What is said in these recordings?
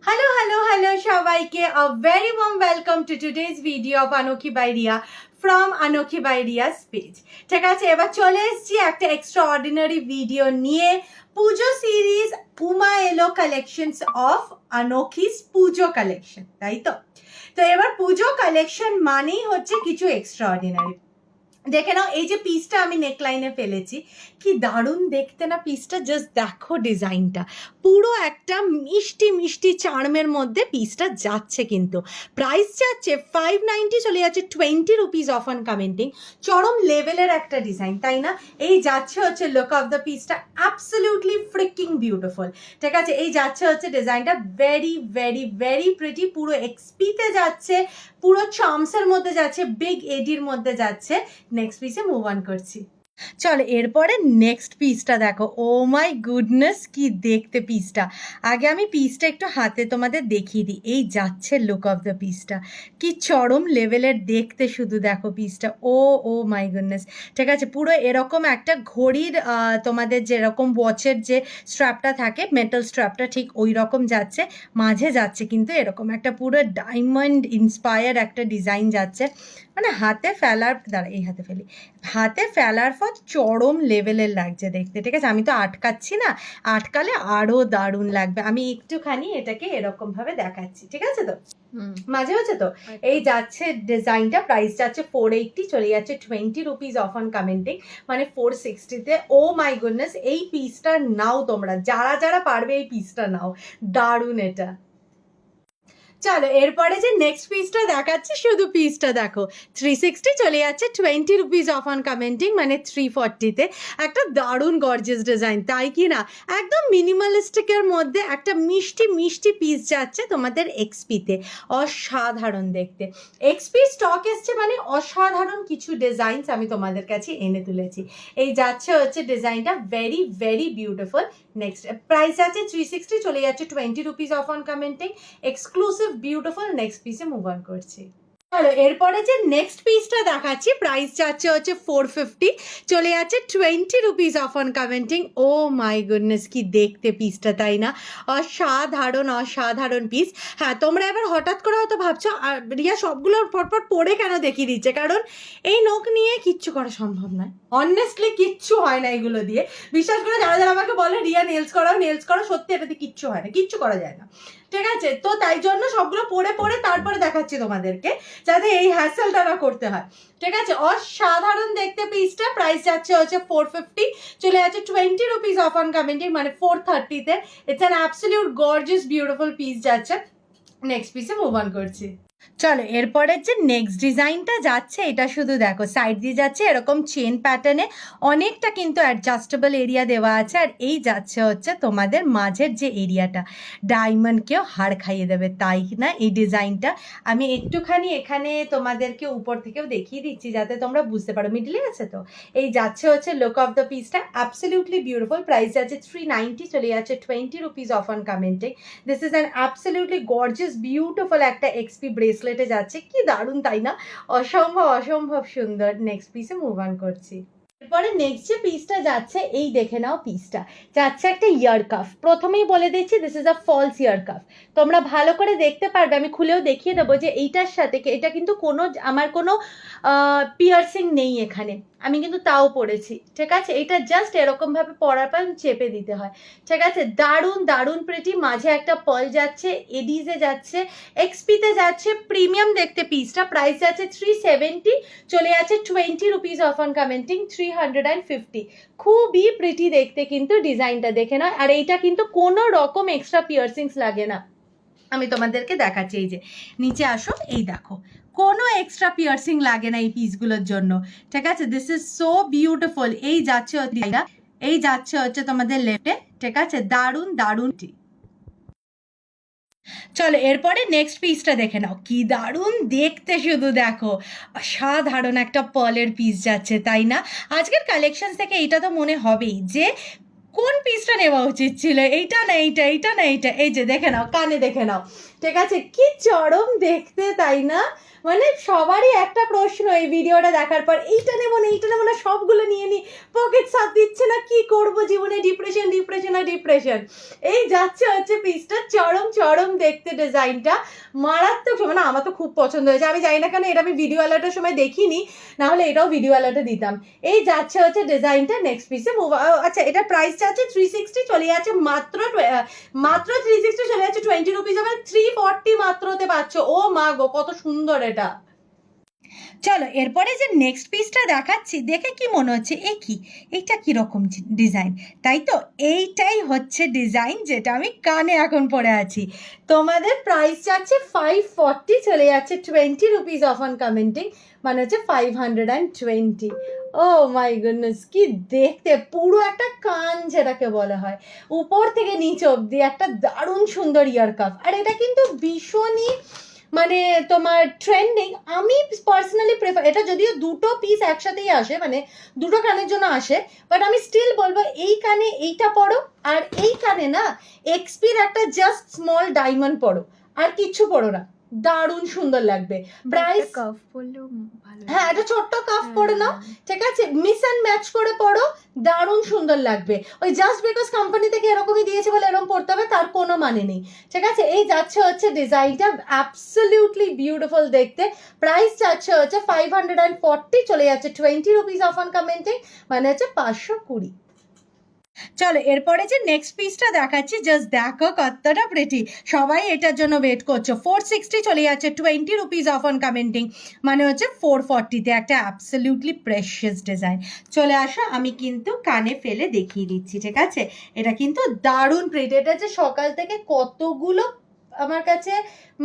Hello, hello, hello সবাইকে a very warm welcome to today's video of Anokhi by Ria from Anokhi by Ria's page. ঠিক আছে, এবার চলে এসেছি একটা এক্সট্রাঅর্ডিনারি ভিডিও নিয়ে। পুজো সিরিজ উমা এলো কালেকশনস অফ আনোখিস পুজো কালেকশন, তাই তো? তো এবার পুজো কালেকশন মানেই হচ্ছে কিছু এক্সট্রাঅর্ডিনারি। দেখে নাও, এই যে পিসটা আমি নেকলাইনে ফেলেছি, কি দারুণ দেখতে না পিসটা। জাস্ট দেখো ডিজাইনটা, পুরো একটা মিষ্টি মিষ্টি চার্মের মধ্যে পিসটা যাচ্ছে। কিন্তু প্রাইস যাচ্ছে 590, চলে যাচ্ছে 20 রুপিস অফ অন কমেন্টিং। চরম লেভেলের একটা ডিজাইন, তাই না? এই যাচ্ছে হচ্ছে লুক অফ দ্য পিসটা অ্যাবসলিউটলি ফ্রিকিং বিউটিফুল। ঠিক আছে, এই যাচ্ছে হচ্ছে ডিজাইনটা ভেরি ভেরি ভেরি প্রিটি। পুরো এক্সপিতে যাচ্ছে, পুরো চার্মসের মধ্যে যাচ্ছে, বিগ এডির মধ্যে যাচ্ছে। নেক্সট পিসে মুভ অন করছি। চলো এরপরে নেক্সট পিসটা দেখো। ও মাই গুডনেস, কি দেখতে পিসটা। আগে আমি পিসটা একটু হাতে তোমাদের দেখিয়ে দিই। এই যাচ্ছে লুক অফ দ্য পিসটা, কি চরম লেভেলের দেখতে। শুধু দেখো পিসটা, ও মাই গুডনেস। ঠিক আছে, পুরো এরকম একটা ঘড়ির তোমাদের যেরকম ওয়াচের যে স্ট্র্যাপটা থাকে, মেটাল স্ট্র্যাপটা, ঠিক ওই রকম যাচ্ছে। মাঝে যাচ্ছে কিন্তু এরকম একটা পুরো ডায়মন্ড ইন্সপায়ার একটা ডিজাইন যাচ্ছে। মানে হাতে ফেলার দ্বারা, এই হাতে ফেলি, হাতে ফেলার পর চরম লেভেলের লাগছে দেখতে। ঠিক আছে, আমি তো আটকাচ্ছি না, আটকালে আরও দারুণ লাগবে। আমি একটুখানি এটাকে এরকম ভাবে দেখাচ্ছি, ঠিক আছে তো? মাঝে হচ্ছে তো। এই যাচ্ছে ডিজাইনটা, প্রাইস যাচ্ছে 480, চলে যাচ্ছে 20 রুপিস অফ অন কমেন্টিং, মানে 460-তে। ও মাই গুডনেস, এই পিসটা নাও তোমরা, যারা যারা পারবে এই পিসটা নাও, দারুণ এটা। চলো এরপরে যে নেক্সট পিসটা দেখাচ্ছি, শুধু পিসটা দেখো। 360, চলে যাচ্ছে 20 রুপিস অফ অন কমেন্টিং, মানে 340-তে। একটা দারুণ গর্জিয়াস ডিজাইন, তাই কি না? একদম মিনিমালিস্টিকের মধ্যে একটা মিষ্টি মিষ্টি পিস যাচ্ছে তোমাদের এক্সপিতে। অসাধারণ দেখতে। এক্সপি স্টক এসছে মানে অসাধারণ কিছু ডিজাইনস আমি তোমাদের কাছে এনে তুলেছি। এই যাচ্ছে হচ্ছে ডিজাইনটা very very beautiful. Next price আছে 360, চলে যাচ্ছে 20 rupees off on commenting, exclusive beautiful. Next পিসে মুভ অন করছি। চলো এরপরে যে নেক্সট পিসটা দেখাচ্ছি, প্রাইস যাচ্ছে হচ্ছে 450, চলে যাচ্ছে 20 rupees off on commenting. Oh my goodness, কি দেখতে পিসটা, তাই না? অসাধারণ অসাধারণ পিস। হ্যাঁ, তোমরা এবার হঠাৎ করে হয়তো ভাবছো আর রিয়া সবগুলোর পরপর পরে কেন দেখিয়ে দিচ্ছে, কারণ এই নখ নিয়ে কিচ্ছু করা সম্ভব নয়। অনেস্টলি কিচ্ছু হয় না এগুলো দিয়ে। বিশ্বাস করে যারা যারা আমাকে বলে রিয়া নেলস করো, সত্যি এটাতে কিচ্ছু হয় না, কিচ্ছু করা যায় না। ঠিক আছে, তো তাই জন্য সবগুলো পরে পরে তারপরে দেখাচ্ছি তোমাদেরকে, যাতে এই হ্যাসেলটা না করতে হয়। ঠিক আছে, অসাধারণ দেখতে পিসটা। প্রাইস যাচ্ছে হচ্ছে 450, চলে যাচ্ছে 20 রুপিস অফ অন কমেন্টিং, মানে 430-তে। It's an absolute gorgeous beautiful piece যাচ্ছে। নেক্সট পিসে মুভ অন করছি। চলো এরপরের যে নেক্সট ডিজাইনটা যাচ্ছে, এটা শুধু দেখো, সাইড দিয়ে যাচ্ছে এরকম চেন প্যাটার্নে, অনেকটা কিন্তু অ্যাডজাস্টেবল এরিয়া দেওয়া আছে। আর এই যাচ্ছে হচ্ছে তোমাদের মাঝের যে এরিয়াটা, ডায়মন্ডকেও হাড় খাইয়ে দেবে, তাই না এই ডিজাইনটা? আমি একটুখানি এখানে তোমাদেরকে উপর থেকেও দেখিয়ে দিচ্ছি যাতে তোমরা বুঝতে পারো। মিডলে আছে তো। এই যাচ্ছে হচ্ছে লুক অফ দ্য পিসটা অ্যাবসলিউটলি বিউটিফুল। প্রাইস যাচ্ছে 390, চলে যাচ্ছে 20 rupees off on commenting. This is an absolutely gorgeous beautiful একটা এক্সপি ব্রেসলেটে যাচ্ছে, কি দারুণ, তাই না? অসম্ভব অসম্ভব সুন্দর। নেক্সট পিসে মুভ অন করছি। এরপরে নেক্সট যে পিসটা যাচ্ছে, এই দেখে নাও পিসটা যাচ্ছে একটা ইয়ার কাফ। প্রথমেই বলে দিচ্ছি, this is a false ear cuff. তোমরা ভালো করে দেখতে পারবে, আমি খুলেও দেখিয়ে দেবো যে এইটার সাথে এটা কিন্তু আমার কোনো পিয়ার্সিং নেই এখানে, আমি কিন্তু তাও পরেছি। ঠিক আছে, এটা জাস্ট এরকমভাবে পরার পর চেপে দিতে হয়। ঠিক আছে, দারুণ দারুণ প্রিটি। মাঝে একটা পল যাচ্ছে, এডিজে যাচ্ছে, এক্সপিতে যাচ্ছে, প্রিমিয়াম দেখতে পিসটা। প্রাইস যাচ্ছে 370, চলে যাচ্ছে 20 রুপিস অফ অন কমেন্টিং, 350। খুবই প্রিটি দেখতে কিন্তু ডিজাইনটা, দেখে না? আর এইটা কিন্তু কোনো রকম এক্সট্রা পিয়ার্সিংস লাগে না। আমি তোমাদেরকে দেখাচ্ছি, এই যে নিচে আসো, এই দেখো, কোনো এক্সট্রা পিয়ার্সিং লাগে না এই পিসগুলোর জন্য। ঠিক আছে, দিস ইজ সো বিউটিফুল। এই যাচ্ছে হচ্ছে তোমাদের লেফটে। ঠিক আছে, দারুণ দারুণ। চলো এরপরে নেক্সট পিসটা দেখে নাও, কি দারুণ দেখতে, শুধু দেখো। সাধারণ একটা পলের পিস যাচ্ছে, তাই না? আজকের কালেকশন থেকে এইটা তো মনে হবেই যে কোন পিসটা নেওয়া উচিত ছিল, এইটা না এইটা, এইটা না এইটা। এই যে দেখে নাও, কানে দেখে নাও। ঠিক আছে, কি চরম দেখতে, তাই না? মানে সবারই একটা প্রশ্ন এই ভিডিওটা দেখার পর, এইটা নেবো না সবগুলো নিয়ে নি, পকেট সাথ দিচ্ছে না, কি করব জীবনে, ডিপ্রেশন আর ডিপ্রেশন। এই যাচ্ছে হচ্ছে পিসটা, চরম দেখতে ডিজাইনটা, মারাত্মক, মানে আমার তো খুব পছন্দ হয়েছে। আমি জানি না কেন এটা আমি ভিডিও অ্যালার্টের সময় দেখিনি, না হলে এটাও ভিডিও অ্যালার্টে দিতাম। এই যাচ্ছে হচ্ছে ডিজাইনটা, নেক্সট পিসে মুভ। আচ্ছা, এটা প্রাইস যাচ্ছে 360, চলে যাচ্ছে মাত্র 360, চলে যাচ্ছে 20 রুপিস, হবে 340 মাত্রতে পাচ্ছ। ও মা গো, কত সুন্দর এটা। চলো এরপরে যে নেক্সট পিসটা দেখাচ্ছি, দেখে কি মনে হচ্ছে, এইটা কিরকম ডিজাইন, তাই তো? এইটাই হচ্ছে ডিজাইন যেটা আমি কানে এখন পরে আছি। তোমাদের প্রাইস যাচ্ছে 540, চলে যাচ্ছে 20 রুপিস অফ অন কমেন্টিং, মানে হচ্ছে 520। ও মাই গুডনেস, কি দেখতে, পুরো একটা কান যেটাকে বলা হয়, উপর থেকে নিচ অবধি একটা দারুণ সুন্দর ইয়ার কাফ। আর এটা কিন্তু ভীষণই মানে তোমার ট্রেন্ডিং। আমি পার্সোনালি প্রেফার, এটা যদিও দুটো পিস একসাথেই আসে, মানে দুটো কানের জন্য আসে, বাট আমি স্টিল বলবো এই কানে এইটা পরো, আর এই কানে না এক্সপির একটা জাস্ট স্মল ডায়মন্ড পরো, আর কিচ্ছু পরো না, দারুণ সুন্দর লাগবে। প্রাইস কাফ পরলেও ভালো, হ্যাঁ একটা ছোট্ট কাফ পরে নাও, ঠিক আছে, মিস অ্যান্ড ম্যাচ করে পরো, দারুণ সুন্দর লাগবে। ওই জাস্ট বিকজ কোম্পানি থেকে এরকমই দিয়েছে বলে এরকম পড়তে হবে তার কোনো মানে নেই, ঠিক আছে। এই যাচ্ছে হচ্ছে ডিজাইনটা, অ্যাবসলিউটলি বিউটিফুল দেখতে। প্রাইস যাচ্ছে হচ্ছে 540, চলে যাচ্ছে 20 রুপিস অফ অন কমেন্টিং, মানে হচ্ছে 520। চলো এরপরে যে নেক্সট পিসটা দেখাচ্ছি, জাস্ট দেখো কতটা প্রেটি, সবাই এটার জন্য ওয়েট করছো। 460, চলে যাচ্ছে 20 রুপিস অফ অন কমেন্টিং, মানে হচ্ছে 440-তে, একটা অ্যাবসলিউটলি প্রেশিয়াস ডিজাইন। চলে আসো, আমি কিন্তু কানে ফেলে দেখিয়ে দিচ্ছি, ঠিক আছে। এটা কিন্তু দারুণ প্রেটি, এটা যে সকাল থেকে কতগুলো আমার কাছে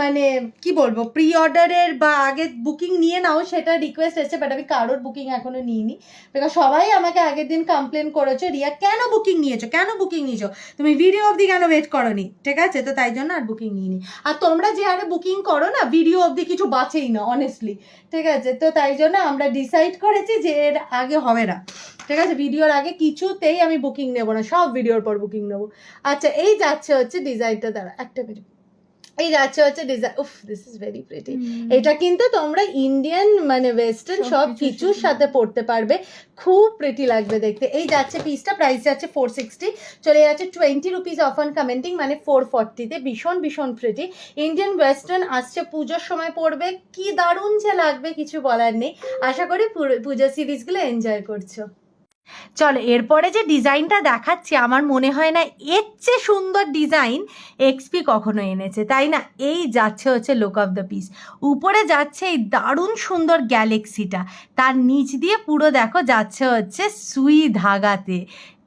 মানে কি বলবো প্রি অর্ডারের বা আগে বুকিং নিয়ে নাও সেটা রিকোয়েস্ট এসেছে, বাট আমি কারোর বুকিং এখনো নিইনি, বিকজ সবাই আমাকে আগের দিন কমপ্লেন করেছো, রিয়া কেন বুকিং নিয়েছো, তুমি ভিডিও অবধি কেন ওয়েট করোনি, ঠিক আছে। তো তাই জন্য আর বুকিং নিইনি। আর তোমরা যে হারে বুকিং করো না, ভিডিও অবধি কিছু বাঁচেই না অনেস্টলি, ঠিক আছে। তো তাই জন্য আমরা ডিসাইড করেছি যে এর আগে হবে না, ঠিক আছে। ভিডিওর আগে কিছুতেই আমি বুকিং নেবো না, সব ভিডিওর পর বুকিং নেবো। আচ্ছা, এই যাচ্ছে হচ্ছে ডিজাইনটা, দ্বারা একটা মিনিট, এই যাচ্ছে হচ্ছে ডিজাইন, উফ দিস ইজ ভেরি প্রিটি। এটা কিন্তু তোমরা ইন্ডিয়ান মানে ওয়েস্টার্ন সব কিছুর সাথে পড়তে পারবে, খুব প্রিটি লাগবে দেখতে। এই যাচ্ছে পিসটা, প্রাইস যাচ্ছে 460, চলে যাচ্ছে 20 রুপিস অফ অন কমেন্টিং, মানে 440-তে। ভীষণ প্রিটি, ইন্ডিয়ান ওয়েস্টার্ন আসছে, পুজোর সময় পড়বে, কি দারুণ যে লাগবে, কিছু বলার নেই। আশা করি পুজো সিরিজগুলো এনজয় করছো। চলো এরপরে যে ডিজাইনটা দেখাচ্ছি, আমার মনে হয় না এর চেয়ে সুন্দর ডিজাইন এক্সপি কখনো এনেছে, তাই না? এই যাচ্ছে হচ্ছে লুক অফ দ্য পিস, উপরে যাচ্ছে এই দারুণ সুন্দর গ্যালাক্সিটা, তার নিচ দিয়ে পুরো দেখো যাচ্ছে হচ্ছে সুই ধাগাতে,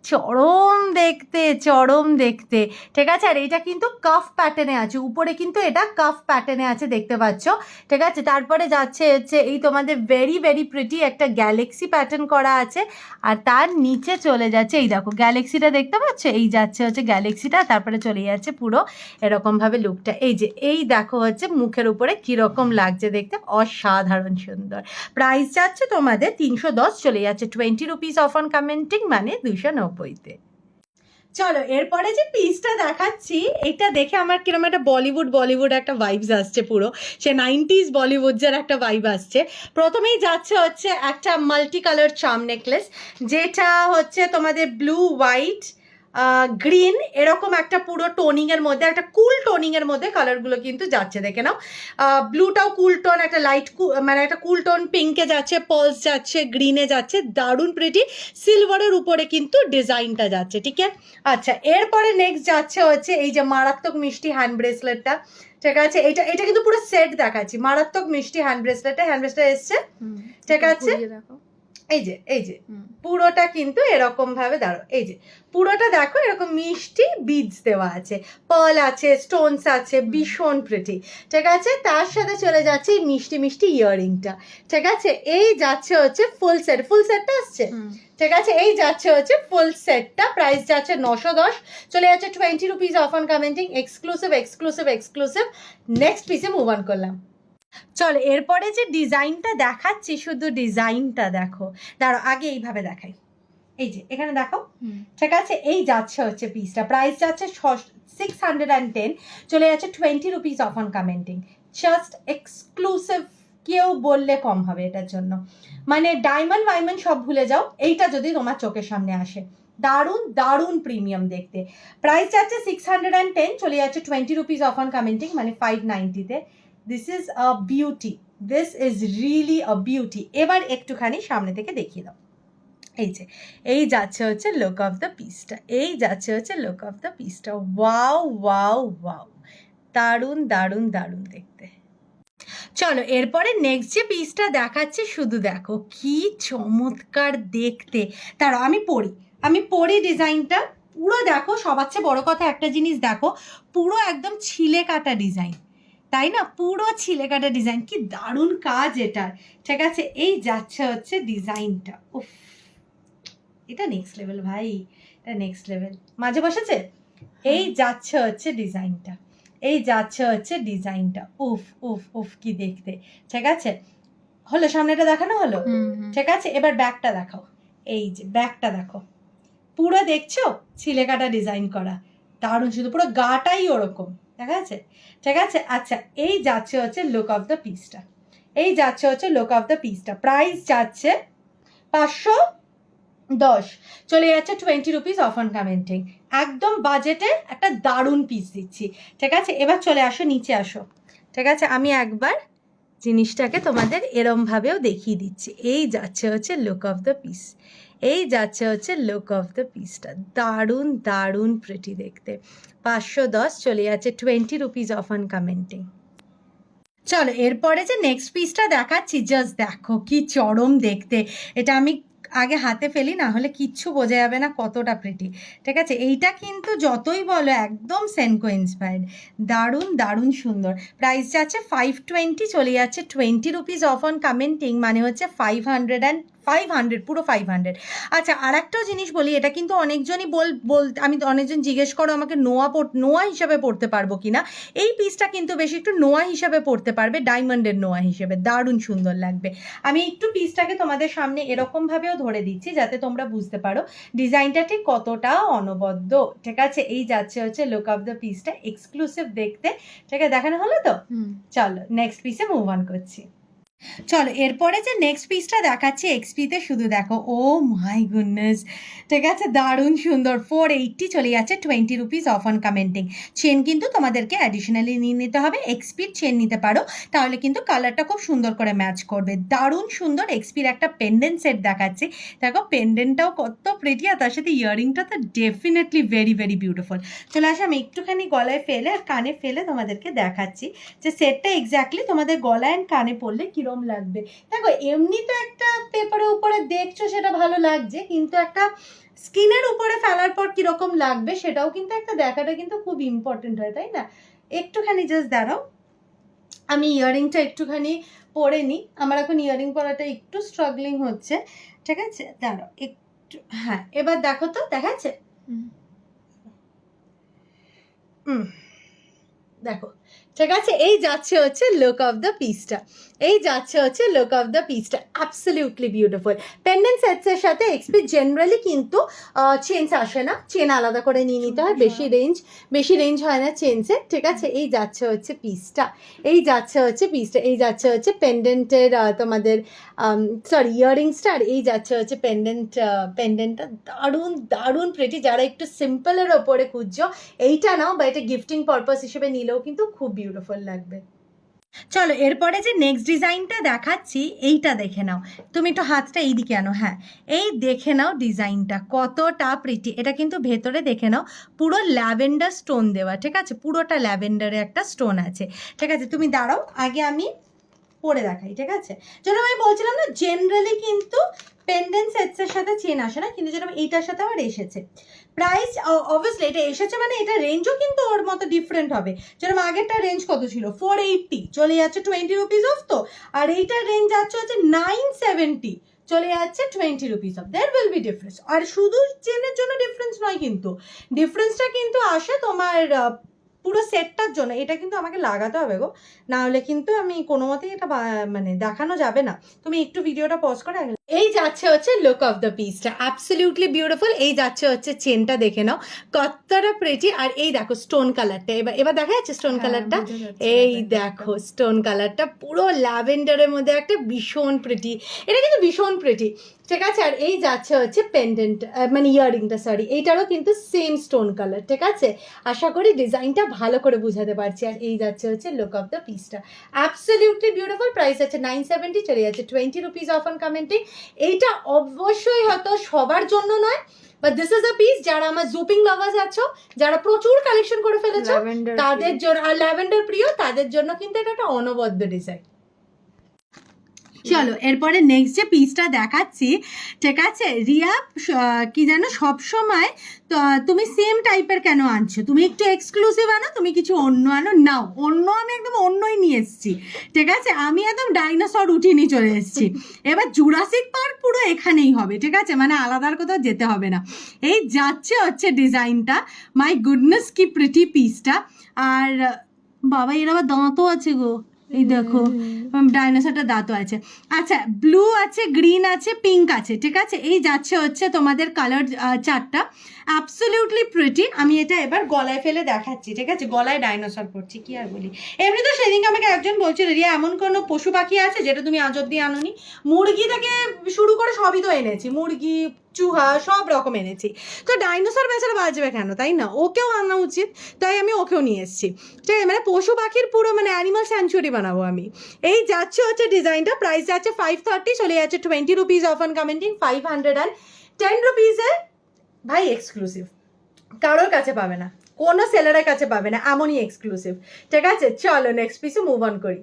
চরম দেখতে, ঠিক আছে। আর এটা কিন্তু কাফ প্যাটার্নে আছে, উপরে কিন্তু এটা কাফ প্যাটার্নে আছে, দেখতে পাচ্ছ, ঠিক আছে। তারপরে যাচ্ছে হচ্ছে এই তোমাদের ভেরি প্রিটি একটা গ্যালাক্সি প্যাটার্ন করা আছে, আর তার নিচে চলে যাচ্ছে এই দেখো গ্যালাক্সিটা, দেখতে পাচ্ছ, এই যাচ্ছে হচ্ছে গ্যালাক্সিটা, তারপরে চলে যাচ্ছে পুরো এরকমভাবে লুকটা। এই দেখো হচ্ছে মুখের উপরে কীরকম লাগছে দেখতে, অসাধারণ সুন্দর। প্রাইস যাচ্ছে তোমাদের 310, চলে যাচ্ছে 20 রুপিস অফ অন কমেন্টিং, মানে 290-তে। চলো এরপরে যে পিসটা দেখাচ্ছি, এটা দেখে আমার কিরকম একটা বলিউড একটা ভাইবস আসছে, পুরো সে 90s বলিউডের একটা ভাইব আসছে। প্রথমেই যাচ্ছে হচ্ছে একটা মাল্টি কালার চার্ম নেকলেস, যেটা হচ্ছে তোমাদের ব্লু, হোয়াইট, গ্রিন, এরকম একটা পুরো টোনিংয়ের মধ্যে, একটা কুল টোনিংয়ের মধ্যে কালারগুলো কিন্তু যাচ্ছে, দেখে নাও। ব্লুটাও কুল টোন, একটা লাইট মানে একটা কুল টোন পিঙ্কে যাচ্ছে, পার্লস যাচ্ছে, গ্রিনে যাচ্ছে, দারুণ প্রিটি। সিলভারের উপরে কিন্তু ডিজাইনটা যাচ্ছে, ঠিক আছে। আচ্ছা, এরপরে নেক্সট যাচ্ছে হচ্ছে এই যে মারাত্মক মিষ্টি হ্যান্ড ব্রেসলেটটা, ঠিক আছে। এটা কিন্তু পুরো সেট দেখাচ্ছি, মারাত্মক মিষ্টি হ্যান্ড ব্রেসলেট এসছে, ঠিক আছে। এই যে পুরোটা কিন্তু এরকম ভাবে দাঁড়ো, এই যে পুরোটা দেখো এরকম মিষ্টি বিডস দেওয়া আছে, পার্ল আছে, স্টোনস আছে, ভীষণ প্রিটি, ঠিক আছে। তার সাথে চলে যাচ্ছে এই মিষ্টি ইয়াররিংটা, ঠিক আছে। এই যাচ্ছে হচ্ছে ফুল সেটটা আসছে, ঠিক আছে। এই যাচ্ছে হচ্ছে ফুল সেটটা, প্রাইস যাচ্ছে 910, চলে যাচ্ছে 20 rupees off on commenting, exclusive. Next পিসে মুভ অন করলাম। চলো এরপরে যে ডিজাইনটা দেখাচ্ছি, শুধু ডিজাইনটা দেখো, দাঁড়ো আগে এইভাবে দেখাই, এই যে এখানে দেখো, ঠিক আছে। এই যাচ্ছে হচ্ছে পিসটা, প্রাইস যাচ্ছে 610, চলে যাচ্ছে 20 rupees off on commenting, just exclusive. কেউ বললে কম হবে এটার জন্য। মানে ডায়মন্ড ওয়াইমন্ড সব ভুলে যাও, এইটা যদি তোমার চোখের সামনে আসে। দারুণ দারুণ প্রিমিয়াম দেখতে। প্রাইস যাচ্ছে 610, চলে যাচ্ছে 20 রুপিস অফ অন কমেন্টিং, মানে 590-তে। This is a beauty, this is really a beauty. এবার একটুখানি সামনে থেকে দেখিয়ে দাও। এই যে এই যাচ্ছে হচ্ছে লুক অফ দ্য পিসটা, এই যাচ্ছে হচ্ছে লুক অফ দ্য পিসটা। ওয়াও ওয়াও ওয়াও, দারুণ দারুণ দারুণ দেখতে। চলো এরপরে নেক্সট যে পিসটা দেখাচ্ছি, শুধু দেখো কি চমৎকার দেখতে। তারও আমি পরি ডিজাইনটা পুরো দেখো। সবার চেয়ে বড় কথা একটা জিনিস দেখো, পুরো একদম ছিলে কাটা ডিজাইন, তাই না? পুরো ছিলে কাটা ডিজাইন, কি দারুণ কাজ এটার। ঠিক আছে, এই যাচ্ছে হচ্ছে ডিজাইনটা। উফ, এটা নেক্সট লেভেল ভাই, এটা নেক্সট লেভেল। মাঝে বসেছে। এই যাচ্ছে হচ্ছে ডিজাইনটা, এই যাচ্ছে হচ্ছে ডিজাইনটা। উফ উফ উফ, কি দেখতে। ঠিক আছে, হলো সামনেটা দেখানো হলো। ঠিক আছে, এবার ব্যাকটা দেখাও। এই যে ব্যাকটা দেখো, পুরো দেখছো ছিলে কাটা ডিজাইন করা, দারুণ। শুধু পুরো গাটাই ওরকম, ঠিক আছে। ঠিক আছে, আচ্ছা এই যাচ্ছে হচ্ছে লুক অফ দ্য পিসটা, এই যাচ্ছে হচ্ছে লুক অফ দ্য পিসটা। প্রাইস যাচ্ছে 510, চলে যাচ্ছে 20 রুপিস অফ অন কমেন্টিং। একদম বাজেটে একটা দারুণ পিস দিচ্ছি। ঠিক আছে, এবার চলে আসো, নিচে আসো। ঠিক আছে, আমি একবার জিনিসটাকে তোমাদের এরমভাবেও দেখিয়ে দিচ্ছি। এই যাচ্ছে হচ্ছে লুক অফ দ্য পিস, এই যাচ্ছে হচ্ছে লুক অফ দ্য পিসটা। দারুণ দারুণ প্রিটি দেখতে। 510, চলে যাচ্ছে 20 রুপিস অফ অন কমেন্টিং। চলো এরপরে যে নেক্সট পিসটা দেখাচ্ছি, জাস্ট দেখো কি চরম দেখতে। এটা আমি আগে হাতে ফেলি, না হলে কিচ্ছু বোঝা যাবে না কতটা প্রিটি। ঠিক আছে, এইটা কিন্তু যতই বলো একদম সেনকো ইন্সপায়ার্ড, দারুণ দারুণ সুন্দর। প্রাইস যাচ্ছে 520, চলে যাচ্ছে 20 রুপিস অফ অন কমেন্টিং, মানে হচ্ছে 500, পুরো 500। আচ্ছা আর একটাও জিনিস বলি, এটা কিন্তু অনেকজনই আমি অনেকজন জিজ্ঞেস করো আমাকে নোয়া হিসাবে পড়তে পারবো কিনা। এই পিসটা কিন্তু বেশি একটু নোয়া হিসাবে পড়তে পারবে, ডায়মন্ডের নোয়া হিসেবে, দারুণ সুন্দর লাগবে। আমি একটু পিসটাকে তোমাদের সামনে এরকমভাবেও ধরে দিচ্ছি যাতে তোমরা বুঝতে পারো ডিজাইনটা ঠিক কতটা অনবদ্য। ঠিক আছে, এই যাচ্ছে হচ্ছে লুক অফ দ্য পিসটা, এক্সক্লুসিভ দেখতে। ঠিক আছে, দেখানো হলো তো। চলো নেক্সট পিসে মুভ অন করছি। চলো এরপরে যে নেক্সট পিসটা দেখাচ্ছি এক্সপিতে, শুধু দেখো, ও মাই গুডনেস। ঠিক আছে, দারুণ সুন্দর। 480, চলে যাচ্ছে 20 rupees off on commenting. Chain কিন্তু তোমাদেরকে অ্যাডিশনালি নিয়ে নিতে হবে, এক্সপির চেন নিতে পারো, তাহলে কিন্তু কালারটা খুব সুন্দর করে ম্যাচ করবে। দারুণ সুন্দর এক্সপির একটা পেন্ডেন্ট সেট দেখাচ্ছি। দেখো পেন্ডেন্টটাও কত প্রিটি, আর তার সাথে ইয়াররিংটা তো ডেফিনেটলি ভেরি ভেরি বিউটিফুল। চলে আসে, আমি একটুখানি গলায় ফেলে আর কানে ফেলে তোমাদেরকে দেখাচ্ছি যে সেটটা এক্স্যাক্টলি তোমাদের গলায় অ্যান্ড কানে পড়লে কিরকম লাগবে। দেখো এমনি তো একটা পেপারের উপরে দেখছো সেটা ভালো লাগছে, কিন্তু একটা স্কিনের উপরে ফেলার পর কিরকম লাগবে সেটাও কিন্তু একটা দেখাটা কিন্তু খুব ইম্পর্টেন্ট হয়, তাই না? একটুখানি জাস্ট দাঁড়াও, আমি ইয়াররিংটা একটুখানি পরে নিই। আমার এখন ইয়াররিং পরাটা একটু স্ট্রাগলিং হচ্ছে। ঠিক আছে, দাঁড়াও একটু। হ্যাঁ, এবার দেখো তো, দেখাচ্ছে? দেখো, ঠিক আছে, এই যাচ্ছে হচ্ছে লুক অফ দ্য পিসটা, এই যাচ্ছে হচ্ছে লুক অফ দ্য পিসটা। Absolutely beautiful. পেন্ডেন্ট সেটসের সাথে এক্সপি জেনারেলি কিন্তু চেনস আসে না, চেন আলাদা করে নিয়ে নিতে হয়, বেশি রেঞ্জ হয় না চেনসের। ঠিক আছে, এই যাচ্ছে হচ্ছে পিসটা, এই যাচ্ছে হচ্ছে পিসটা, এই যাচ্ছে হচ্ছে পেন্ডেন্টের তোমাদের সরি ইয়াররিংসটা, আর এই যাচ্ছে হচ্ছে পেন্ডেন্টটা। দারুণ দারুণ প্রিটি। যারা একটু সিম্পলের ওপরে খুঁজছো এইটা নাও, বা এটা গিফটিং পারপাস হিসেবে নিলেও কিন্তু খুব বিউটিফুল লাগবে। চলো এরপরে যে নেক্সট ডিজাইনটা দেখাচ্ছি, এইটা দেখে নাও। তুমি একটু হাতটা এইদিকে আনো। হ্যাঁ, এই দেখে নাও ডিজাইনটা কতটা প্রিটি। এটা কিন্তু ভেতরে দেখে নাও পুরো ল্যাভেন্ডার স্টোন দেওয়া। ঠিক আছে, পুরোটা ল্যাভেন্ডারে একটা স্টোন আছে। ঠিক আছে, তুমি দাঁড়াও, আগে আমি পরে দেখাই। ঠিক আছে, যেরকম আমি বলছিলাম না, জেনারেলি কিন্তু পেন্ডেন্ট সেটসের সাথে চেন আসে না, কিন্তু যেরকম এইটার সাথে আবার এসেছে। প্রাইস অবভিয়াসলি এটা এসেছে মানে এটা রেঞ্জও কিন্তু ওর মতো ডিফারেন্ট হবে। যেরকম আগেরটা রেঞ্জ কত ছিল, 480, চলে যাচ্ছে 20 রুপিস অফ তো, আর এইটার রেঞ্জ যাচ্ছে হচ্ছে 970, চলে যাচ্ছে 20 rupees off. There will be difference. আর শুধু চেনের জন্য ডিফারেন্স নয়, কিন্তু ডিফারেন্সটা কিন্তু আসে তোমার পুরো সেটটার জন্য। এটা কিন্তু আমাকে লাগাতে হবে গো, না হলে কিন্তু আমি কোনো মতেই এটা মানে দেখানো যাবে না। তুমি একটু ভিডিওটা পজ করে এই যাচ্ছে হচ্ছে লুক অফ দ্য পিসটা, অ্যাবসলিউটলি বিউটিফুল। এই যাচ্ছে হচ্ছে চেনটা দেখে নাও কতটা প্রেটি, আর এই দেখো স্টোন কালারটা, এবার এবার দেখা যাচ্ছে স্টোন কালারটা, এই দেখো স্টোন কালারটা পুরো ল্যাভেন্ডারের মধ্যে একটা ভীষণ প্রেটি, এটা কিন্তু ভীষণ প্রেটি, ঠিক আছে। আর এই যাচ্ছে হচ্ছে পেন্ডেন্ট মানে ইয়াররিংটা, সরি, এইটারও কিন্তু সেম স্টোন কালার, ঠিক আছে। আশা করি ডিজাইনটা ভালো করে বুঝাতে পারছি। আর এই যাচ্ছে হচ্ছে লুক অফ দ্য পিসটা, অ্যাবসলিউটলি বিউটিফুল। প্রাইস আছে 970, চলে যাচ্ছে 20 রুপিস অফ অন কমেন্টিং। এইটা অবশ্যই হয়তো সবার জন্য নয়, but this is a piece যারা আমার জুপিং লাভার্স আছো, যারা প্রচুর কালেকশন করে ফেলেছো তাদের জন্য, আর ল্যাভেন্ডার প্রিয় তাদের জন্য কিন্তু এটা একটা অনবদ্য ডিজাইন। চলো এরপরে নেক্সট যে পিসটা দেখাচ্ছি, ঠিক আছে। রিয়া কি যেন সবসময় তুমি সেম টাইপের কেন আনছো, তুমি একটু এক্সক্লুসিভ আনো, তুমি কিছু অন্য আনো। নাও অন্য, আমি একদম অন্যই নিয়ে এসেছি, ঠিক আছে। আমি একদম ডাইনোসর উঠিয়ে নিয়ে চলে এসেছি। এবার জুরাসিক পার্ক পুরো এখানেই হবে, ঠিক আছে, মানে আলাদার কোথাও যেতে হবে না। এই যাচ্ছে হচ্ছে ডিজাইনটা, মাই গুডনেস কি প্রিটি পিসটা। আর বাবা এর আবার দাঁতও আছে গো, এই দেখো ডাইনোসরটা দাঁতও আছে। আচ্ছা ব্লু আছে, গ্রিন আছে, পিঙ্ক আছে, ঠিক আছে। এই যাচ্ছে হচ্ছে তোমাদের কালার চারটা, অ্যাবসলিউটলি প্রিটি। আমি এটা এবার গলায় ফেলে দেখাচ্ছি, ঠিক আছে। গলায় ডাইনোসর পড়ছি, কি আর বলি। এমনি তো সেদিনকে আমাকে একজন বলছিল, রিয়া এমন কোনো পশু পাখি আছে যেটা তুমি আজ অব্দি আনোনি? মুরগি থেকে শুরু করে সবই তো এনেছি, মুরগি, চুহা, সব রকম এনেছি, তো ডাইনোসর বেচারা বাজবে কেন, তাই না? ওকেও আনা উচিত, তাই আমি ওকেও নিয়ে এসেছি, ঠিক আছে। মানে পশু পাখির পুরো মানে অ্যানিমাল স্যাঞ্চুরি বানাবো আমি। এই যাচ্ছে হচ্ছে ডিজাইনটা, প্রাইস আছে 530, চলে যাচ্ছে 20 রুপিস অফ অন কমেন্টিং। 510 রুপিসে ভাই এক্সক্লুসিভ, কারোর কাছে পাবে না, কোনো সেলারের কাছে পাবে না, এমনই এক্সক্লুসিভ, ঠিক আছে। চলো নেক্সট পিসে মুভ অন করি।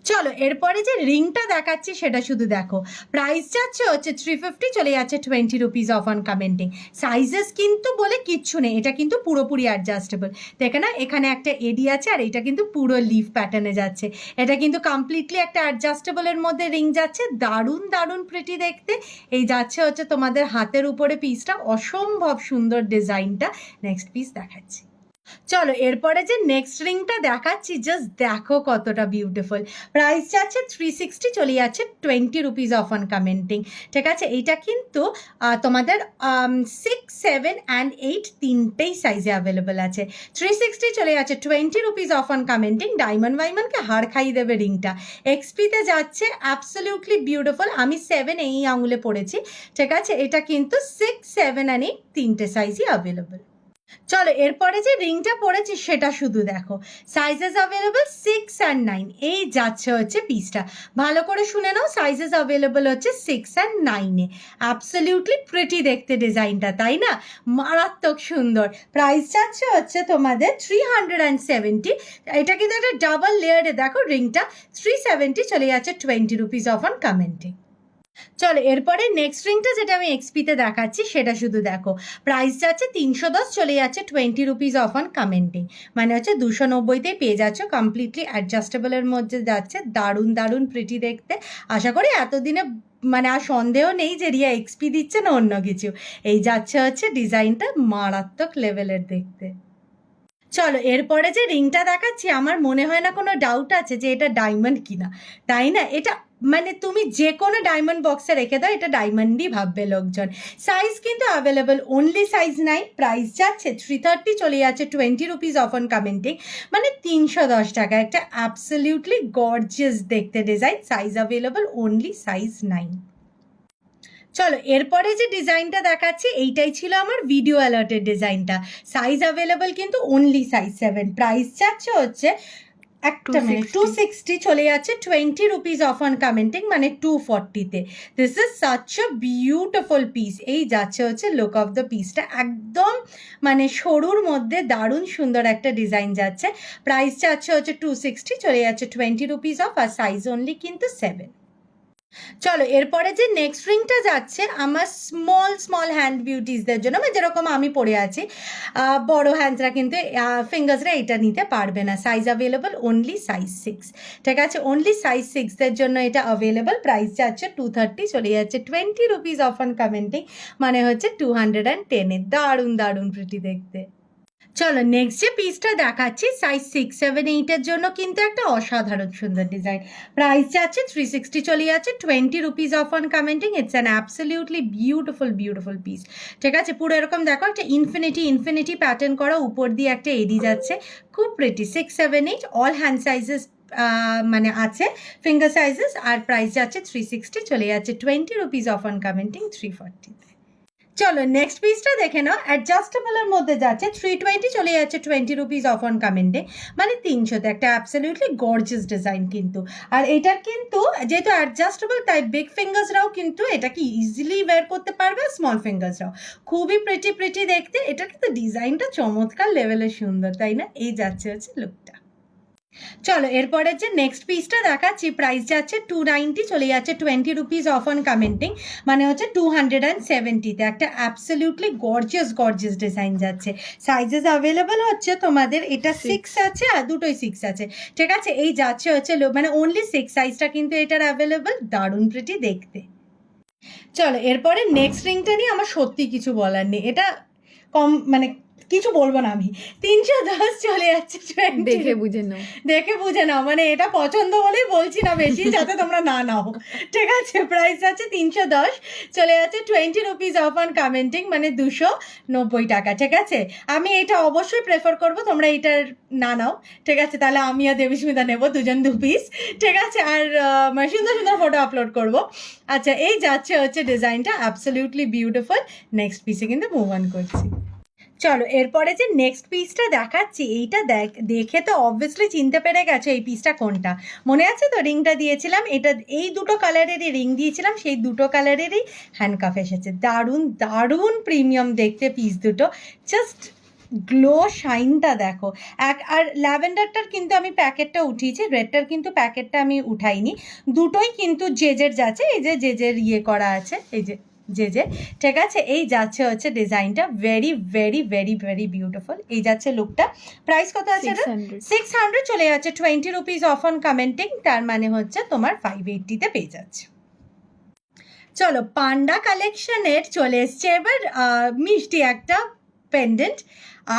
চলো এরপরে যে রিংটা দেখাচ্ছি সেটা শুধু দেখো, প্রাইস যাচ্ছে হচ্ছে 350, চলে যাচ্ছে 20 rupees off on commenting. Sizes কিন্তু বলে কিচ্ছু নেই, এটা কিন্তু পুরোপুরি অ্যাডজাস্টেবল, দেখে না এখানে একটা এডি আছে, আর এটা কিন্তু পুরো লিফ প্যাটার্নে যাচ্ছে, এটা কিন্তু কমপ্লিটলি একটা অ্যাডজাস্টেবলের মধ্যে রিং যাচ্ছে, দারুণ দারুণ প্রিটি দেখতে। এই যাচ্ছে হচ্ছে তোমাদের হাতের উপরে পিসটা, অসম্ভব সুন্দর ডিজাইনটা। নেক্সট পিস দেখাচ্ছি। চলো এরপরে যে নেক্সট রিংটা দেখাচ্ছি, জাস্ট দেখো কতটা বিউটিফুল। প্রাইস যাচ্ছে 360, চলে যাচ্ছে 20 রুপিস অফ অন কমেন্টিং, ঠিক আছে। এইটা কিন্তু তোমাদের 6, 7 অ্যান্ড 8 তিনটেই সাইজে অ্যাভেলেবেল আছে। 360 চলে যাচ্ছে 20 rupees off on commenting. Diamond ওয়াইমনকে হাড় খাইয়ে দেবে রিংটা। এক্সপিতে যাচ্ছে অ্যাবসলিউটলি বিউটিফুল। আমি 7 এই আঙুলে পড়েছি, ঠিক আছে। এটা কিন্তু 6, 7 অ্যান্ড 8 তিনটে সাইজই অ্যাভেলেবেল। চলো এরপরে যে রিংটা পড়েছি সেটা শুধু দেখো, সাইজেস অ্যাভেলেবল 6 আর 9। এই যাচ্ছে হচ্ছে পিসটা, ভালো করে শুনে নাও, সাইজেস অ্যাভেলেবল হচ্ছে 6 আর 9-এ। অ্যাবসলিউটলি প্রিটি দেখতে ডিজাইনটা, তাই না? মারাত্মক সুন্দর। প্রাইস যাচ্ছে হচ্ছে তোমাদের 370। এটা কিন্তু একটা ডাবল লেয়ারে, দেখো রিংটা 370, চলে যাচ্ছে 20 রুপিস অফ অন কমেন্টিং। চলো এরপরে নেক্সট রিংটা যেটা আমি এক্সপিতে দেখাচ্ছি সেটা শুধু দেখো, প্রাইস যাচ্ছে 310, চলে যাচ্ছে 20 রুপিস অফ অন কমেন্টিং, মানে হচ্ছে 290-তেই পেয়ে যাচ্ছ, কমপ্লিটলি অ্যাডজাস্টেবলের মধ্যে যাচ্ছে, দারুণ দারুণ প্রিটি দেখতে। আশা করি এতদিনে মানে আর সন্দেহ নেই যে রিয়া এক্সপি দিচ্ছে না অন্য কিছু। এই যাচ্ছে হচ্ছে ডিজাইনটা, মারাত্মক লেভেলের দেখতে। চলো এরপরে যে রিংটা দেখাচ্ছি, আমার মনে হয় না কোনো ডাউট আছে যে এটা ডায়মন্ড কিনা, তাই না? এটা মানে তুমি যে কোনো ডায়মন্ড বক্সে রেখে দাও, এটা ডায়মন্ডই ভাববে লোকজন। সাইজ কিন্তু অ্যাভেলেবল, অনলি সাইজ 9। প্রাইস যাচ্ছে 330, চলে যাচ্ছে 20 রুপিস অফ অন কমেন্টিং, মানে 310 টাকা। একটা অ্যাবসলিউটলি গর্জিয়াস দেখতে design, size available only size 9। চলো এরপরে যে ডিজাইনটা দেখাচ্ছি এইটাই ছিল আমার ভিডিও অ্যালার্টের ডিজাইনটা। সাইজ অ্যাভেলেবল কিন্তু অনলি সাইজ 7। প্রাইস যাচ্ছে হচ্ছে একটা মিনিট 260, চলে যাচ্ছে 20 রুপিস অফ অন কমেন্টিং, মানে 240-তে। This is such a beautiful piece. এই যাচ্ছে হচ্ছে লুক অফ দ্য পিসটা, একদম মানে সরুর মধ্যে দারুণ সুন্দর একটা ডিজাইন যাচ্ছে। প্রাইস যাচ্ছে হচ্ছে 260, চলে যাচ্ছে 20 রুপিস অফ, আর সাইজ অনলি কিন্তু 7। চলো এরপরে যে নেক্সট রিংটা যাচ্ছে আমার স্মল স্মল হ্যান্ড বিউটিসদের জন্য, মানে যেরকম আমি পরে আছি, বড় হ্যান্ডসরা কিন্তু ফিঙ্গার্সরা এটা নিতে পারবে না। সাইজ অ্যাভেলেবল অনলি সাইজ 6, ঠিক আছে। অনলি সাইজ 6-এর জন্য এটা অ্যাভেলেবল। প্রাইস যাচ্ছে 230, চলে যাচ্ছে 20 রুপিস অফ অন কমেন্টিং, মানে হচ্ছে 210-এ। দারুণ দারুণ প্রিটি দেখতে। চলো নেক্সট যে পিসটা দেখাচ্ছি সাইজ 6-7-8-এর জন্য কিন্তু একটা অসাধারণ সুন্দর ডিজাইন। প্রাইস যাচ্ছে 360, চলে যাচ্ছে 20 rupees off on commenting. It's an absolutely beautiful piece. ঠিক আছে, পুরো এরকম দেখো একটা ইনফিনিটি প্যাটার্ন করা, উপর দিয়ে একটা এডি যাচ্ছে, খুব প্রিটি। 6-7-8 অল হ্যান্ড সাইজেস মানে আছে, ফিঙ্গার সাইজেস। আর প্রাইস যাচ্ছে 360, চলে যাচ্ছে 20 রুপিস অফ অন কমেন্টিং 340। চলো নেক্সট পিসটা দেখে নাও। অ্যাডজাস্টেবলের মধ্যে যাচ্ছে 320, চলে যাচ্ছে 20 রুপিস অফ অন কমেন্টে, মানে 300তে। একটা অ্যাবসলিউটলি গর্জিয়াস ডিজাইন কিন্তু। আর এটার কিন্তু যেহেতু অ্যাডজাস্টেবল, তাই বিগ ফিঙ্গার্সরাও কিন্তু এটাকে ইজিলি ওয়্যার করতে পারবে, স্মল ফিঙ্গার্সরাও। খুবই প্রিটি দেখতে। এটা কিন্তু ডিজাইনটা চমৎকার লেভেলের সুন্দর, তাই না? এই যাচ্ছে হচ্ছে লুকটা। চলো এরপরে যে নেক্সট পিসটা দেখাচ্ছি, প্রাইস যাচ্ছে 290, চলে যাচ্ছে 20 রুপিস অফ অন কমেন্টিং, মানে হচ্ছে 270-তে। একটা অ্যাবসলিউটলি গর্জিয়াস ডিজাইন যাচ্ছে। সাইজেস অ্যাভেলেবল হচ্ছে তোমাদের, এটা 6 আছে আর দুটোই 6 আছে। ঠিক আছে, এই যাচ্ছে হচ্ছে মানে অনলি 6 সাইজটা কিন্তু এটার অ্যাভেলেবল। দারুণ প্রিটি দেখতে। চলো এরপরে নেক্সট রিংটা নিয়ে আমার সত্যি কিছু বলার নেই, এটা কম মানে কিছু বলবো না আমি। 310 চলে যাচ্ছে 20। দেখে বুঝে নাও, মানে এটা পছন্দ বলেই বলছি না বেশি, যাতে তোমরা না নাও। ঠিক আছে, প্রাইস আছে 310, চলে যাচ্ছে 20 রুপিস অফ অন কমেন্টিং, মানে 290 টাকা। ঠিক আছে, আমি এটা অবশ্যই প্রেফার করবো তোমরা এটার না নাও। ঠিক আছে, তাহলে আমি আর দেবীস্মিতা নেবো, দুজন 2 পিস। ঠিক আছে, আর মানে সুন্দর ফটো আপলোড করবো। আচ্ছা, এই যাচ্ছে হচ্ছে ডিজাইনটা, অ্যাবসলিউটলি বিউটিফুল। নেক্সট পিসে কিন্তু মুভ অন করছি। চলো এরপরে যে নেক্সট পিসটা দেখাচ্ছি, এইটা দেখে তো অবভিয়াসলি চিনতে পেরে গেছো এই পিসটা কোনটা। মনে আছে তো, রিংটা দিয়েছিলাম, এটা এই দুটো কালারেরই রিং দিয়েছিলাম, সেই দুটো কালারেরই হ্যান্ডকাফ এসেছে। দারুণ প্রিমিয়াম দেখতে পিস দুটো। জাস্ট গ্লো শাইনটা দেখো। আর ল্যাভেন্ডারটার কিন্তু আমি প্যাকেটটা উঠিয়েছি, রেডটার কিন্তু প্যাকেটটা আমি উঠাইনি। দুটোই কিন্তু জেজের যাচ্ছে, এই যে জেজের ইয়ে করা আছে, এই যে ঠিক আছে। এই যাচ্ছে হচ্ছে ডিজাইনটা, ভেরি বিউটিফুল। এই যাচ্ছে লুকটা। প্রাইস কত আছে? 600, চলে যাচ্ছে 20 রুপিস অফ অন কমেন্টিং, তার মানে হচ্ছে তোমার 580-তে পেয়ে যাচ্ছে। চলো পান্ডা কালেকশনের চলে এসছে এবার মিষ্টি একটা পেন্ডেন্ট,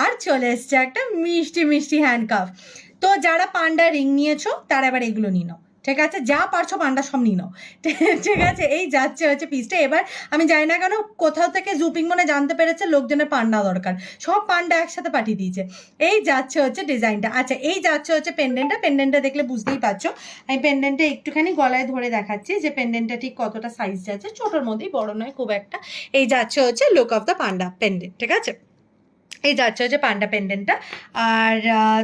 আর চলে এসছে একটা মিষ্টি হ্যান্ডকাফ। তো যারা পান্ডা রিং নিয়েছো তারা এবার এগুলো নিয়ে নাও। ঠিক আছে, যা পারছো পান্ডা সব নিয়ে নাও। ঠিক আছে, এই যাচ্ছে হচ্ছে পিসটা। এবার আমি জানি না কেন কোথাও থেকে জুপিং মনে জানতে পেরেছে লোকজনের পান্ডা দরকার, সব পান্ডা একসাথে পাঠিয়ে দিয়েছে। এই যাচ্ছে হচ্ছে ডিজাইনটা। আচ্ছা, এই যাচ্ছে হচ্ছে পেন্ডেন্টটা দেখলে বুঝতেই পারছো। আমি পেন্ডেন্টটা একটুখানি গলায় ধরে দেখাচ্ছি যে পেন্ডেন্টটা ঠিক কতটা সাইজ যাচ্ছে, ছোটোর মধ্যেই, বড় নয় খুব একটা। এই যাচ্ছে হচ্ছে look of the panda pendant. ঠিক আছে, এই যাচ্ছে হচ্ছে পান্ডা পেন্ডেন্টটা। আর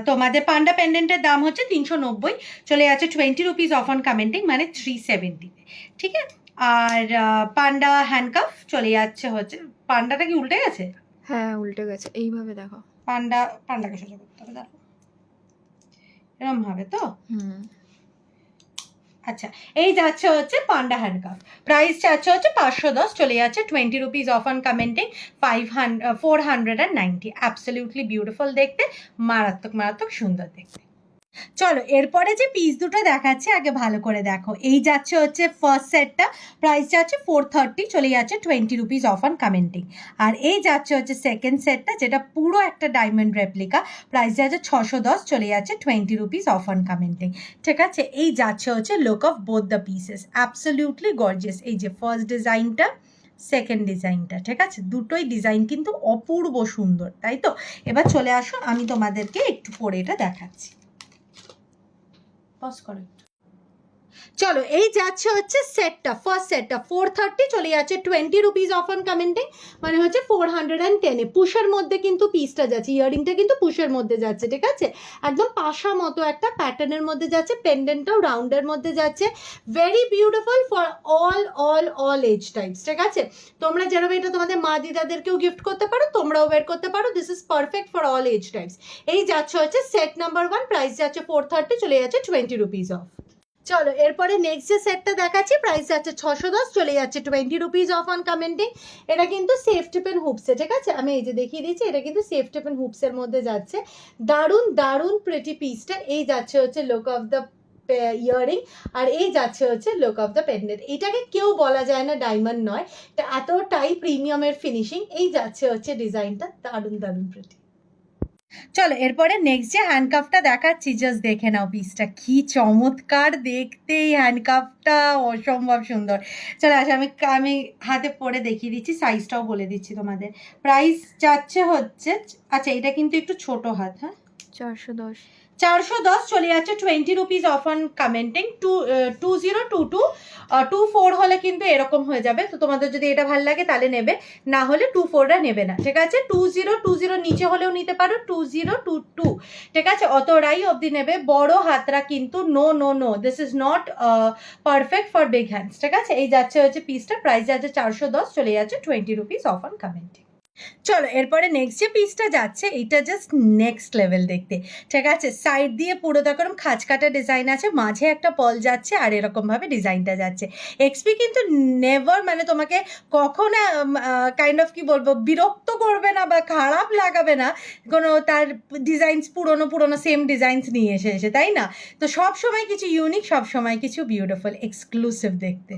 তোমাদের পান্ডা পেন্ডেন্টের দাম হচ্ছে 390, চলে যাচ্ছে 20 রুপিস অফ অন কমেন্টিং, মানে 370। ঠিক আছে, আর পান্ডা হ্যান্ডকাফ চলে যাচ্ছে হচ্ছে, পান্ডাটা কি উল্টে গেছে? হ্যাঁ উল্টে গেছে, এইভাবে দেখো। পান্ডাকে সোজা করতে হবে, দেখো এরকম ভাবে তো। আচ্ছা, এই যাচ্ছে হচ্ছে পান্ডা হ্যান্ডকাফ। প্রাইস যাচ্ছে হচ্ছে 510, চলে যাচ্ছে 20 rupees off on commenting, 490। Absolutely beautiful দেখতে, মারাত্মক সুন্দর দেখতে। চলো এরপরে যে পিস দুটো দেখাচ্ছে আগে ভালো করে দেখো। এই যাচ্ছে হচ্ছে ফার্স্ট সেটটা, প্রাইস যাচ্ছে 430, চলে যাচ্ছে 20 রুপিস অফ অন কমেন্টিং। আর এই যাচ্ছে হচ্ছে সেকেন্ড সেটটা, যেটা পুরো একটা ডায়মন্ড রেপ্লিকা, প্রাইস যাচ্ছে 610, চলে যাচ্ছে 20 রুপিস অফ অন কমেন্টিং। ঠিক আছে, এই যাচ্ছে হচ্ছে look of both the pieces, absolutely gorgeous. এই যে ফার্স্ট ডিজাইনটা, সেকেন্ড ডিজাইনটা। ঠিক আছে, দুটোই ডিজাইন কিন্তু অপূর্ব সুন্দর, তাই তো? এবার চলে আসো, আমি তোমাদেরকে একটু পরে এটা দেখাচ্ছি। পজ করো। চলো এই যাচ্ছে হচ্ছে সেটটা, ফার্স্ট সেটটা 430, চলে যাচ্ছে 20 রুপিস অফ অন কমেন্টিং, মানে হচ্ছে 410-এ। পুশের মধ্যে কিন্তু পিসটা যাচ্ছে, ইয়াররিংটা কিন্তু পুশের মধ্যে যাচ্ছে। ঠিক আছে, একদম পাশা মতো একটা প্যাটার্নের মধ্যে যাচ্ছে, পেন্ডেন্টটাও রাউন্ডের মধ্যে যাচ্ছে। Very beautiful for all age types. ঠিক আছে, তোমরা যেরকম এটা তোমাদের মা দিদাদেরকেও গিফট করতে পারো, তোমরাও ওয়্যার করতে পারো। This is perfect for all age types. এই যাচ্ছে হচ্ছে সেট নাম্বার 1, প্রাইস যাচ্ছে 430, চলে যাচ্ছে 20 রুপিস অফ। চলো এরপরে নেক্সট যে সেটটা দেখাচ্ছি, প্রাইস যাচ্ছে 610, চলে যাচ্ছে 20 রুপিস অফ অন কমেন্টিং। এটা কিন্তু সেফ টিপেন হুপসে। ঠিক আছে, আমি এই যে দেখিয়ে দিচ্ছি, এটা কিন্তু সেফ টিপেন হুপসের মধ্যে যাচ্ছে। দারুণ প্রিটি পিসটা। এই যাচ্ছে হচ্ছে লুক অফ দ্য ইয়ারিং, আর এই যাচ্ছে হচ্ছে লুক অফ দ্য পেন্ডেন্ট। এটাকে কেউ বলা যায় না ডায়মন্ড নয়, এটা এতটাই প্রিমিয়ামের ফিনিশিং। এই যাচ্ছে হচ্ছে ডিজাইনটা, দারুণ প্রিটি। চলো এরপরে নেক্সট যে হ্যান্ডকাফটা দেখাচ্ছি, জাস্ট দেখে নাও পিসটা কি চমৎকার দেখতে, এই হ্যান্ডকাফটা অসম্ভব সুন্দর। চলো আচ্ছা আমি হাতে পরে দেখিয়ে দিচ্ছি, সাইজটাও বলে দিচ্ছি তোমাদের। প্রাইস যাচ্ছে হচ্ছে, আচ্ছা এটা কিন্তু একটু ছোট হাত, হ্যাঁ 410। 410 চলে যাচ্ছে 20 রুপিস অফ অন কমেন্টিং। 2022 24 হলে কিন্তু এরকম হয়ে যাবে। তো তোমাদের যদি এটা ভালো লাগে তাহলে নেবে, না হলে 24টা নেবে না, ঠিক আছে। 2020 নিচে হলেও নিতে পারো, 2022 ঠিক আছে, অতটাই অবধি নেবে। বড় হাতরা কিন্তু no no no, this is not perfect for big hands, ঠিক আছে। এই যাচ্ছে হচ্ছে পিসটা, প্রাইস যাচ্ছে 410, চলে যাচ্ছে 20 রুপিস অফ অন কমেন্টিং। চলো এরপরে নেক্সট যে পিসটা যাচ্ছে, এটা জাস্ট নেক্সট লেভেল দেখতে, ঠিক আছে। সাইড দিয়ে পুরো দেখুন খাঁজ কাটা ডিজাইন আছে, মাঝে একটা পল যাচ্ছে আর এরকম ভাবে ডিজাইনটা যাচ্ছে। এক্সপি কিন্তু নেভার মানে তোমাকে কখনো কাইন্ড অফ কি বলবো বিরক্ত করবে না বা খারাপ লাগাবে না কোনো তার ডিজাইনস পুরনো পুরনো সেম ডিজাইনস নিয়ে এসে তাই না। তো সব সময় কিছু ইউনিক, সব সময় কিছু বিউটিফুল এক্সক্লুসিভ দেখতে।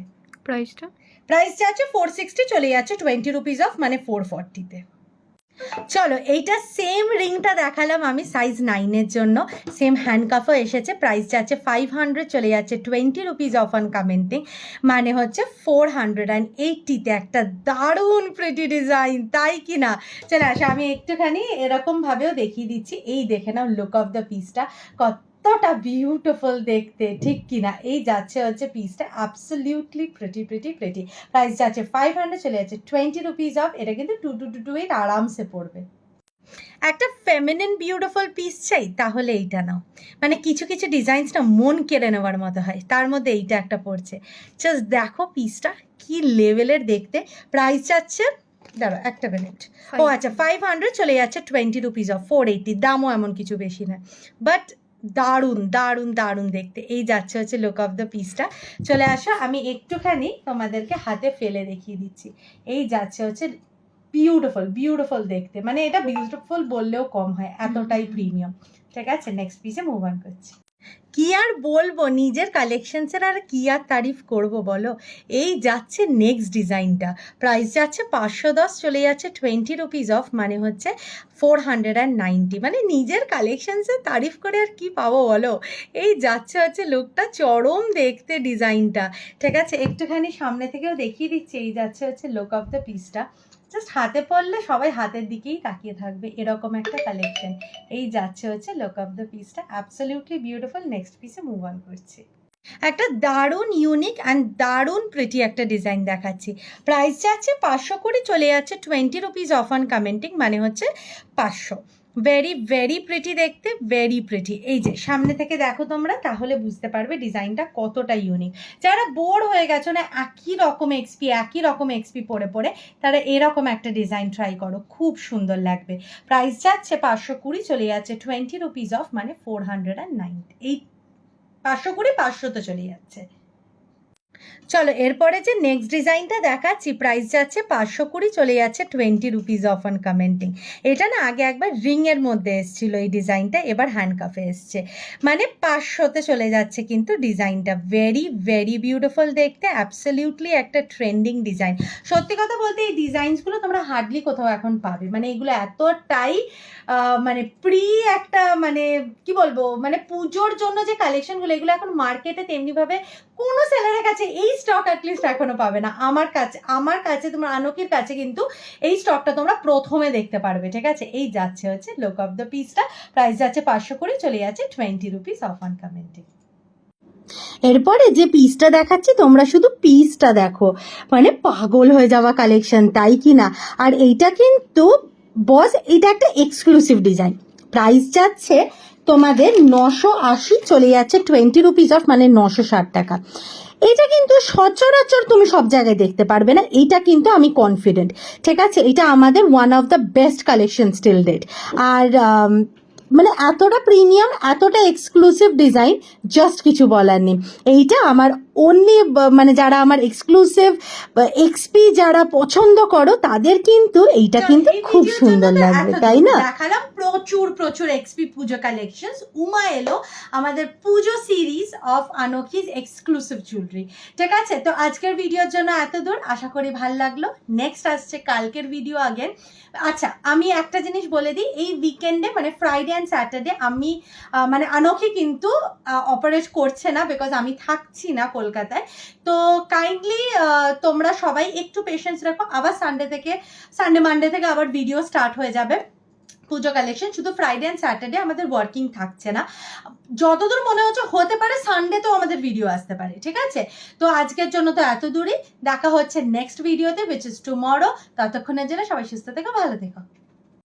প্রাইসটা প্রাইস যাচ্ছে 460, চলে যাচ্ছে 20 রুপিস অফ মানে 440-তে। চলো এইটা সেম রিংটা দেখালাম আমি সাইজ 9-এর জন্য, সেম হ্যান্ডকাফও এসেছে। প্রাইস যাচ্ছে 500, চলে যাচ্ছে 20 রুপিস অফ অন কমেন্টিং মানে হচ্ছে 480-তে। একটা দারুণ প্রিটি ডিজাইন, তাই কি না। চলে আসো আমি একটুখানি এরকমভাবেও দেখিয়ে দিচ্ছি। এই দেখে নাও লুক অফ দ্য পিসটা কতটা বিউটিফুল দেখতে, ঠিক কিনা। এই যাচ্ছে হচ্ছে পিসটা absolutely pretty pretty pretty. Price যাচ্ছে 500, চলে যাচ্ছে 20 রুপিস অফ। এটা কিন্তু 2228 আরামসে পড়বে। একটা ফেমিনিন বিউটিফুল পিস চাই তাহলে এইটা নাও, মানে কিছু কিছু ডিজাইনস না মন কেড়ে নেওয়ার মতো হয়, তার মধ্যে এইটা একটা পড়ছে। জাস্ট দেখো পিসটা কি লেভেলের দেখতে। প্রাইস যাচ্ছে, দাঁড়ো একটা মিনিট, ও আচ্ছা 500, চলে যাচ্ছে 20 রুপিস অফ 480। দামও এমন কিছু বেশি নয়, বাট দারুণ দারুণ দারুণ দেখতে। এই যাচ্ছে হচ্ছে লুক অফ দ্য পিসটা। চলে আসো আমি একটুখানি তোমাদেরকে হাতে ফেলে দেখিয়ে দিচ্ছি। এই যাচ্ছে হচ্ছে বিউটিফুল বিউটিফুল দেখতে, মানে এটা বিউটিফুল বললেও কম হয়, এতটাই প্রিমিয়াম, ঠিক আছে। নেক্সট পিসে মুভ অন করছি। কি আর বলবো, নিজের কালেকশনসের আর কি আর তারিফ করব বলো। এই যাচ্ছে নেক্সট ডিজাইনটা, প্রাইস যাচ্ছে 510, চলে যাচ্ছে 20 রুপিস অফ মানে হচ্ছে 490। মানে নিজের কালেকশনসের তারিফ করে আর কি পাবো বলো। এই যাচ্ছে হচ্ছে লুকটা চরম দেখতে ডিজাইনটা, ঠিক আছে। একটুখানি সামনে থেকেও দেখিয়ে দিচ্ছি। এই যাচ্ছে হচ্ছে লুক অফ দ্য পিসটা, জাস্ট হাতে পড়লে সবাই হাতের দিকেই তাকিয়ে থাকবে এরকম একটা কালেকশন। এই যাচ্ছে হচ্ছে লুক অফ দ্য পিসটা, অ্যাবসলিউটলি বিউটিফুল। নেক্সট পিসে মুভ অন করছি। একটা দারুণ ইউনিক অ্যান্ড দারুণ প্রিটি একটা ডিজাইন দেখাচ্ছি। প্রাইস যাচ্ছে 500 করে, চলে যাচ্ছে 20 রুপিস অফ অন কমেন্টিং মানে হচ্ছে 500। ভেরি ভেরি প্রিটি দেখতে, ভেরি প্রিটি। এই যে সামনে থেকে দেখো তোমরা, তাহলে বুঝতে পারবে ডিজাইনটা কতটা ইউনিক। যারা বোর হয়ে গেছো না একই রকম এক্সপি পরে পরে, তারা এরকম একটা ডিজাইন ট্রাই করো, খুব সুন্দর লাগবে। প্রাইস যাচ্ছে 520, চলে যাচ্ছে 20 রুপিস অফ মানে 490। এই 500 500 চলে যাচ্ছে। চলো এরপরে যে নেক্সট ডিজাইনটা দেখাচ্ছি, প্রাইস যাচ্ছে 520, চলে যাচ্ছে 20 রুপিস অফ অন কমেন্টিং। এটা না আগে একবার রিংয়ের মধ্যে এসেছিলো এই ডিজাইনটা, এবার হ্যান্ডকাফে এসছে মানে 500-তে চলে যাচ্ছে কিন্তু ডিজাইনটা। ভেরি ভেরি বিউটিফুল দেখতে, অ্যাবসলিউটলি একটা ট্রেন্ডিং ডিজাইন। সত্যি কথা বলতে এই ডিজাইনসগুলো তোমরা হার্ডলি কোথাও এখন পাবে, মানে এগুলো এতটাই মানে একটা মানে কি বলবো, মানে পুজোর জন্য যে কালেকশনগুলো এগুলো এখন মার্কেটে তেমনিভাবে কোনো সেলারের কাছে এই স্টক অ্যাটলিস্ট এখনো পাবে না। আমার কাছে তোমরা আনকির কাছে কিন্তু এই স্টকটা তোমরা প্রথমে দেখতে পারবে, ঠিক আছে। এই যাচ্ছে হচ্ছে লুক অফ দ্য পিসটা, প্রাইস যাচ্ছে 500 করে, চলে যাচ্ছে 20 রুপিস অফ অন কমেন্টিং। এরপরে যে পিসটা দেখাচ্ছি তোমরা শুধু পিসটা দেখো, মানে পাগল হয়ে যাওয়া কালেকশন, তাই কি না। আর এইটা কিন্তু বস এটা একটা এক্সক্লুসিভ ডিজাইন। প্রাইস যাচ্ছে তোমাদের 980, চলে যাচ্ছে 20 রুপিস অফ মানে 960 টাকা। এটা কিন্তু সচরাচর তুমি সব জায়গায় দেখতে পারবে না, এইটা কিন্তু আমি কনফিডেন্ট, ঠিক আছে। এটা আমাদের one of the best collection still date. আর মানে এতটা প্রিমিয়াম, এতটা এক্সক্লুসিভ ডিজাইন, জাস্ট কিছু বলার নেই। এইটা আমার অনলি মানে যারা আমার এক্সক্লুসিভ এক্সপি যারা পছন্দ করো তাদের কিন্তু এইটা কিন্তু খুব সুন্দর লাগবে, তাই না? দেখালাম প্রচুর এক্সপি পুজো কালেকশনস। উমা এলো আমাদের পুজো সিরিজ অফ আনোকিজ এক্সক্লুসিভ জুয়েলারি। ঠিক আছে, তো আজকের ভিডিওর জন্য এত দূর, আশা করি ভালো লাগলো। নেক্সট আসছে কালকের ভিডিও আগের। আচ্ছা, আমি একটা জিনিস বলে দিই, এই উইকেন্ডে মানে ফ্রাইডে অ্যান্ড স্যাটারডে আমি মানে আনোকি কিন্তু অপারেট করছে না, বিকজ আমি থাকছি না কলকাতায়। তো কাইন্ডলি তোমরা সবাই একটু পেশেন্স রাখো, আবার সানডে মানডে থেকে আবার ভিডিও স্টার্ট হয়ে যাবে পুজো কালেকশন। শুধু ফ্রাইডে অ্যান্ড স্যাটারডে আমাদের ওয়ার্কিং থাকছে না, যতদূর মনে হচ্ছে হতে পারে সানডেতেও আমাদের ভিডিও আসতে পারে। ঠিক আছে, তো আজকের জন্য তো এত দূরই, দেখা হচ্ছে নেক্সট ভিডিওতে, উইচ ইজ টুমরো। ততক্ষণের জন্য সবাই সুস্থ থেকো, ভালো থেকো।